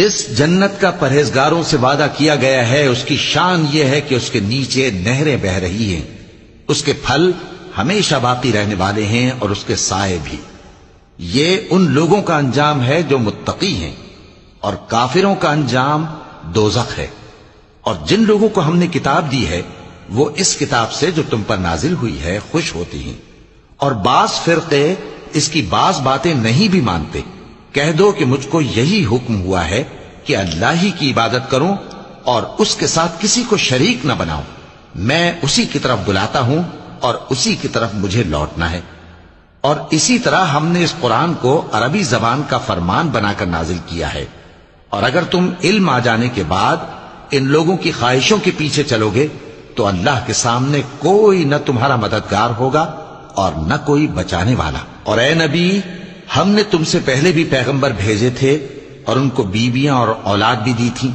اس جنت کا پرہیزگاروں سے وعدہ کیا گیا ہے، اس کی شان یہ ہے کہ اس کے نیچے نہریں بہہ رہی ہیں، اس کے پھل ہمیشہ باقی رہنے والے ہیں اور اس کے سائے بھی۔ یہ ان لوگوں کا انجام ہے جو متقی ہیں، اور کافروں کا انجام دوزخ ہے۔ اور جن لوگوں کو ہم نے کتاب دی ہے وہ اس کتاب سے جو تم پر نازل ہوئی ہے خوش ہوتی ہیں، اور بعض فرقے اس کی بعض باتیں نہیں بھی مانتے۔ کہہ دو کہ مجھ کو یہی حکم ہوا ہے کہ اللہ ہی کی عبادت کروں اور اس کے ساتھ کسی کو شریک نہ بناؤں۔ میں اسی کی طرف بلاتا ہوں اور اسی کی طرف مجھے لوٹنا ہے۔ اور اسی طرح ہم نے اس قرآن کو عربی زبان کا فرمان بنا کر نازل کیا ہے، اور اگر تم علم آ جانے کے بعد ان لوگوں کی خواہشوں کے پیچھے چلو گے تو اللہ کے سامنے کوئی نہ تمہارا مددگار ہوگا اور نہ کوئی بچانے والا۔ اور اے نبی، ہم نے تم سے پہلے بھی پیغمبر بھیجے تھے اور ان کو بیویاں اور اولاد بھی دی تھی،